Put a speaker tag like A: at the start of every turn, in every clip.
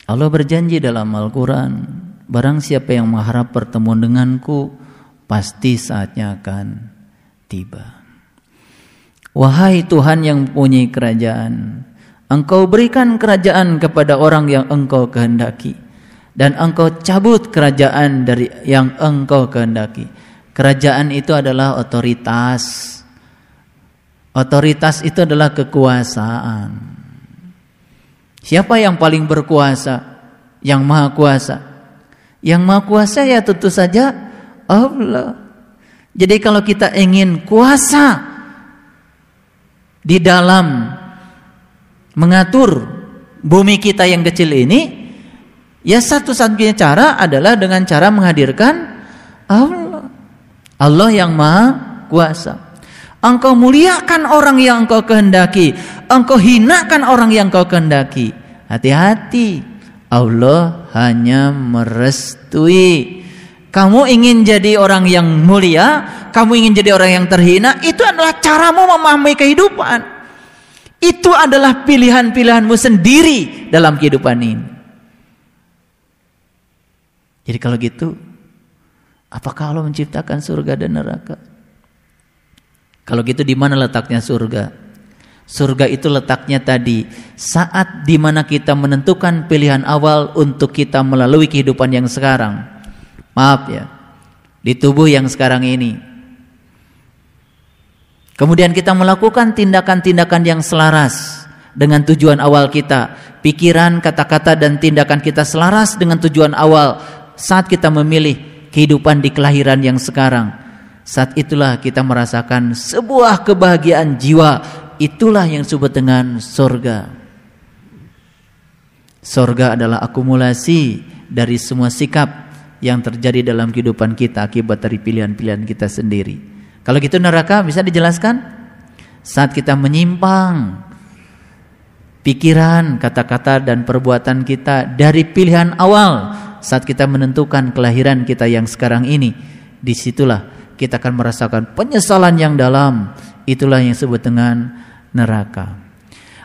A: Allah berjanji dalam Al-Quran, barang siapa yang mengharap pertemuan denganku, pasti saatnya akan tiba. Wahai Tuhan yang mempunyai kerajaan, Engkau berikan kerajaan kepada orang yang Engkau kehendaki, dan Engkau cabut kerajaan dari yang Engkau kehendaki. Kerajaan itu adalah otoritas. Otoritas itu adalah kekuasaan. Siapa yang paling berkuasa? Yang maha kuasa. Yang maha kuasa ya tentu saja Allah. Jadi kalau kita ingin kuasa di dalam mengatur bumi kita yang kecil ini, ya satu-satunya cara adalah dengan cara menghadirkan Allah. Allah yang maha kuasa. Engkau muliakan orang yang Engkau kehendaki, Engkau hinakan orang yang Engkau kehendaki. Hati-hati, Allah hanya merestui. Kamu ingin jadi orang yang mulia, kamu ingin jadi orang yang terhina, itu adalah caramu memahami kehidupan. Itu adalah pilihan-pilihanmu sendiri dalam kehidupan ini. Jadi kalau gitu, apakah Allah menciptakan surga dan neraka? Kalau gitu di mana letaknya surga? Surga itu letaknya tadi saat di mana kita menentukan pilihan awal untuk kita melalui kehidupan yang sekarang. Maaf ya, di tubuh yang sekarang ini. Kemudian kita melakukan tindakan-tindakan yang selaras dengan tujuan awal kita. Pikiran, kata-kata dan tindakan kita selaras dengan tujuan awal saat kita memilih kehidupan di kelahiran yang sekarang. Saat itulah kita merasakan sebuah kebahagiaan jiwa. Itulah yang disebut dengan surga. Surga adalah akumulasi dari semua sikap yang terjadi dalam kehidupan kita akibat dari pilihan-pilihan kita sendiri. Kalau gitu neraka bisa dijelaskan? Saat kita menyimpang pikiran, kata-kata dan perbuatan kita dari pilihan awal saat kita menentukan kelahiran kita yang sekarang ini, disitulah kita akan merasakan penyesalan yang dalam. Itulah yang disebut dengan neraka.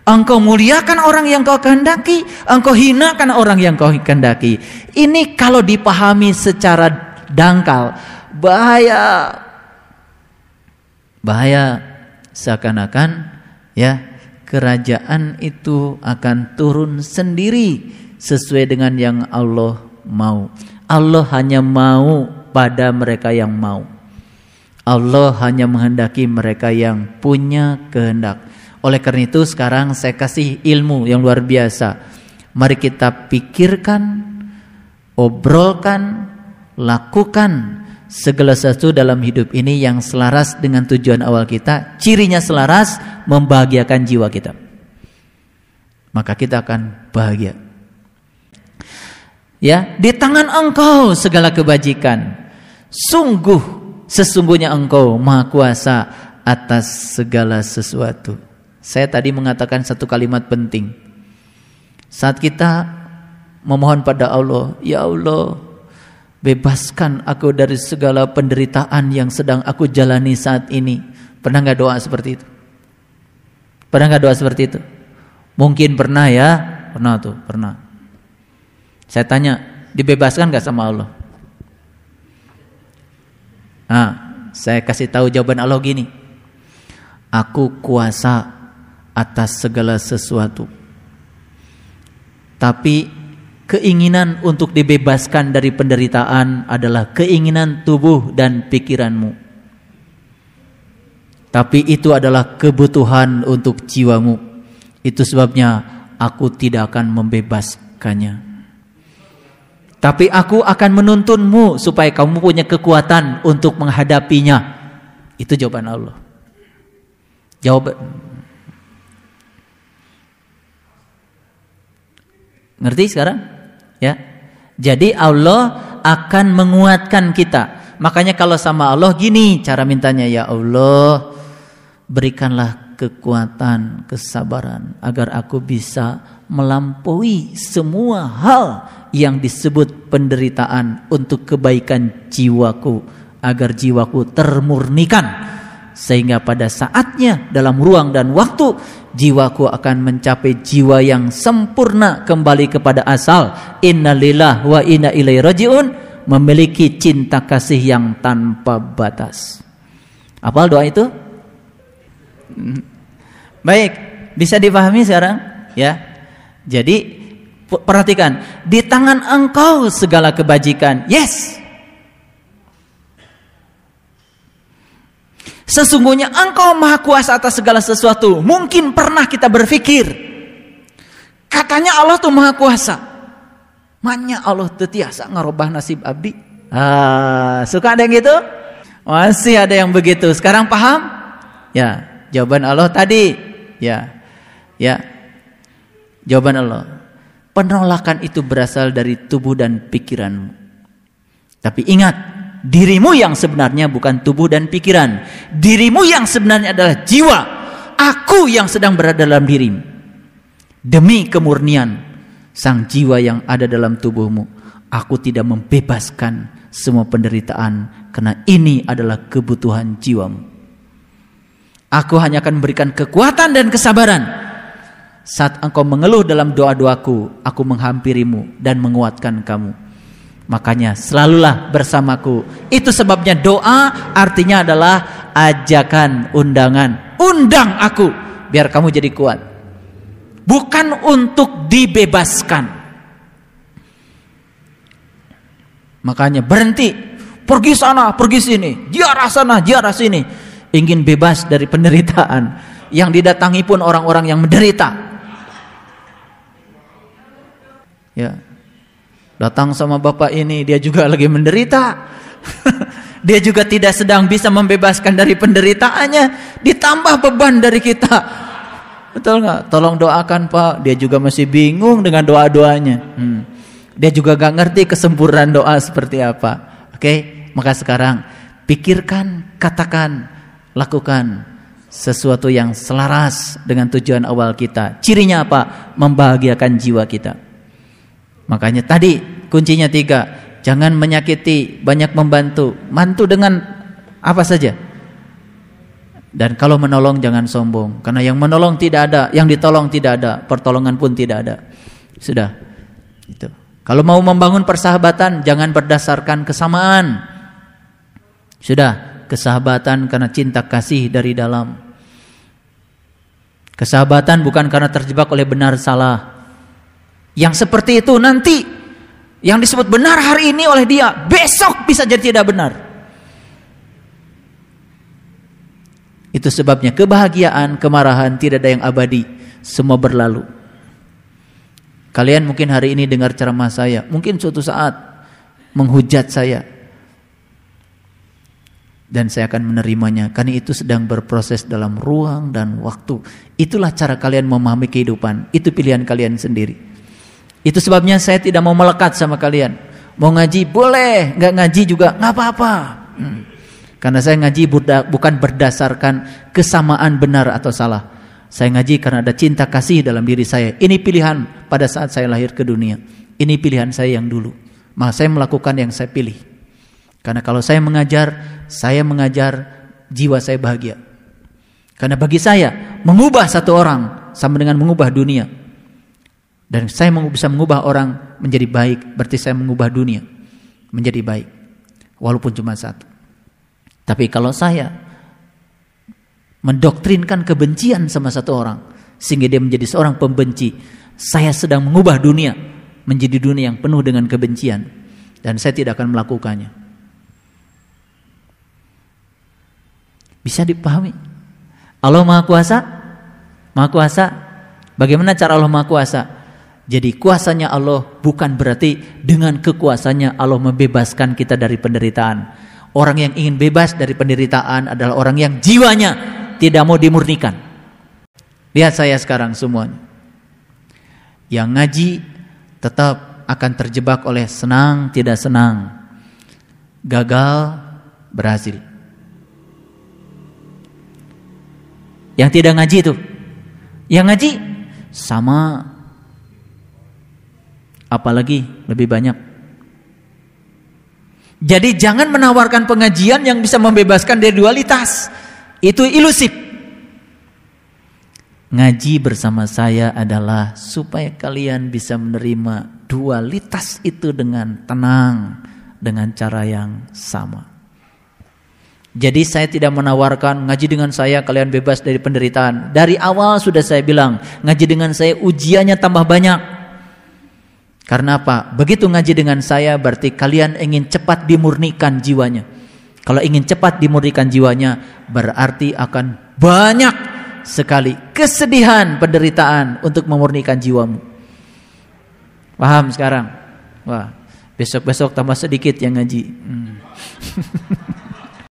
A: Engkau muliakan orang yang kau kehendaki, engkau hinakan orang yang kau kehendaki. Ini kalau dipahami secara dangkal, bahaya. Bahaya, seakan-akan ya kerajaan itu akan turun sendiri sesuai dengan yang Allah mau. Allah hanya mau pada mereka yang mau. Allah hanya menghendaki mereka yang punya kehendak. Oleh karena itu sekarang saya kasih ilmu yang luar biasa. Mari kita pikirkan, obrolkan, lakukan segala sesuatu dalam hidup ini yang selaras dengan tujuan awal kita. Cirinya selaras, membahagiakan jiwa kita. Maka kita akan bahagia. Ya, di tangan Engkau segala kebajikan. Sesungguhnya Engkau Maha Kuasa atas segala sesuatu. Saya tadi mengatakan satu kalimat penting. Saat kita memohon pada Allah, ya Allah, bebaskan aku dari segala penderitaan yang sedang aku jalani saat ini. Pernah gak doa seperti itu? Pernah gak doa seperti itu? Mungkin pernah ya. Pernah. Saya tanya, dibebaskan gak sama Allah? Nah, saya kasih tahu jawaban Allah gini. Aku kuasa atas segala sesuatu. Tapi keinginan untuk dibebaskan dari penderitaan adalah keinginan tubuh dan pikiranmu. Tapi itu adalah kebutuhan untuk jiwamu. Itu sebabnya aku tidak akan membebaskannya. Tapi aku akan menuntunmu supaya kamu punya kekuatan untuk menghadapinya. Itu jawaban Allah. Ngerti sekarang? Ya. Jadi Allah akan menguatkan kita. Makanya kalau sama Allah gini cara mintanya, ya Allah, berikanlah kekuatan, kesabaran agar aku bisa melampaui semua hal yang disebut penderitaan untuk kebaikan jiwaku, agar jiwaku termurnikan sehingga pada saatnya dalam ruang dan waktu jiwaku akan mencapai jiwa yang sempurna kembali kepada asal, innalillahi wa inna ilaihi rajiun, memiliki cinta kasih yang tanpa batas. Hafal doa itu? Baik, bisa dipahami sekarang ya. Jadi perhatikan, di tangan Engkau segala kebajikan. Yes. Sesungguhnya Engkau maha kuasa atas segala sesuatu. Mungkin pernah kita berpikir, katanya Allah tuh maha kuasa, maknya Allah tetiasa ngarobah nasib abdi. Suka ada yang gitu? Masih ada yang begitu. Sekarang paham? Ya, jawaban Allah tadi. Ya, jawaban Allah. Penolakan itu berasal dari tubuh dan pikiranmu. Tapi ingat, dirimu yang sebenarnya bukan tubuh dan pikiran. Dirimu yang sebenarnya adalah jiwa. Aku yang sedang berada dalam dirimu. Demi kemurnian sang jiwa yang ada dalam tubuhmu, aku tidak membebaskan semua penderitaan, karena ini adalah kebutuhan jiwamu. Aku hanya akan memberikan kekuatan dan kesabaran. Saat engkau mengeluh dalam doa-doaku, aku menghampirimu dan menguatkan kamu. Makanya selalulah bersamaku. Itu sebabnya doa artinya adalah ajakan, undangan. Undang aku biar kamu jadi kuat. Bukan untuk dibebaskan. Makanya berhenti, pergi sana, pergi sini, ziarah sana, ziarah sini. Ingin bebas dari penderitaan. Yang didatangi pun orang-orang yang menderita. Ya. Datang sama bapak ini, dia juga lagi menderita. Dia juga tidak sedang bisa membebaskan dari penderitaannya, ditambah beban dari kita. Betul nggak? Tolong doakan Pak. Dia juga masih bingung dengan doa-doanya. Dia juga gak ngerti kesempurnaan doa seperti apa. Oke, maka sekarang pikirkan, katakan, lakukan sesuatu yang selaras dengan tujuan awal kita. Cirinya apa? Membahagiakan jiwa kita. Makanya tadi kuncinya 3. Jangan menyakiti, banyak membantu. Bantu dengan apa saja. Dan kalau menolong jangan sombong. Karena yang menolong tidak ada, yang ditolong tidak ada, pertolongan pun tidak ada. Sudah. Itu. Kalau mau membangun persahabatan jangan berdasarkan kesamaan. Sudah, kesahabatan karena cinta kasih dari dalam. Kesahabatan bukan karena terjebak oleh benar salah. Yang seperti itu nanti yang disebut benar hari ini oleh dia, besok bisa jadi tidak benar. Itu sebabnya kebahagiaan, kemarahan tidak ada yang abadi, semua berlalu. Kalian mungkin hari ini dengar ceramah saya, mungkin suatu saat menghujat saya, dan saya akan menerimanya, karena itu sedang berproses dalam ruang dan waktu. Itulah cara kalian memahami kehidupan, itu pilihan kalian sendiri. Itu sebabnya saya tidak mau melekat sama kalian. Mau ngaji boleh, nggak ngaji juga nggak apa-apa. Karena saya ngaji bukan berdasarkan kesamaan benar atau salah. Saya ngaji karena ada cinta kasih dalam diri saya. Ini pilihan pada saat saya lahir ke dunia. Ini pilihan saya yang dulu. Maka saya melakukan yang saya pilih. Karena kalau saya mengajar jiwa saya bahagia. Karena bagi saya mengubah satu orang sama dengan mengubah dunia. Dan saya bisa mengubah orang menjadi baik, berarti saya mengubah dunia menjadi baik, walaupun cuma satu. Tapi kalau saya mendoktrinkan kebencian sama satu orang, sehingga dia menjadi seorang pembenci, saya sedang mengubah dunia menjadi dunia yang penuh dengan kebencian, dan saya tidak akan melakukannya. Bisa dipahami? Allah Maha Kuasa? Maha Kuasa? Bagaimana cara Allah Maha Kuasa? Jadi kuasanya Allah bukan berarti dengan kekuasaannya Allah membebaskan kita dari penderitaan. Orang yang ingin bebas dari penderitaan adalah orang yang jiwanya tidak mau dimurnikan. Lihat saya sekarang semuanya. Yang ngaji tetap akan terjebak oleh senang tidak senang, gagal berhasil. Yang tidak ngaji itu, yang ngaji sama, apalagi lebih banyak. Jadi jangan menawarkan pengajian yang bisa membebaskan dari dualitas. Itu ilusif. Ngaji bersama saya adalah supaya kalian bisa menerima dualitas itu dengan tenang, dengan cara yang sama. Jadi saya tidak menawarkan ngaji dengan saya kalian bebas dari penderitaan. Dari awal sudah saya bilang, ngaji dengan saya ujiannya tambah banyak. Karena apa? Begitu ngaji dengan saya berarti kalian ingin cepat dimurnikan jiwanya. Kalau ingin cepat dimurnikan jiwanya berarti akan banyak sekali kesedihan, penderitaan untuk memurnikan jiwamu. Paham sekarang? Wah, besok-besok tambah sedikit yang ngaji.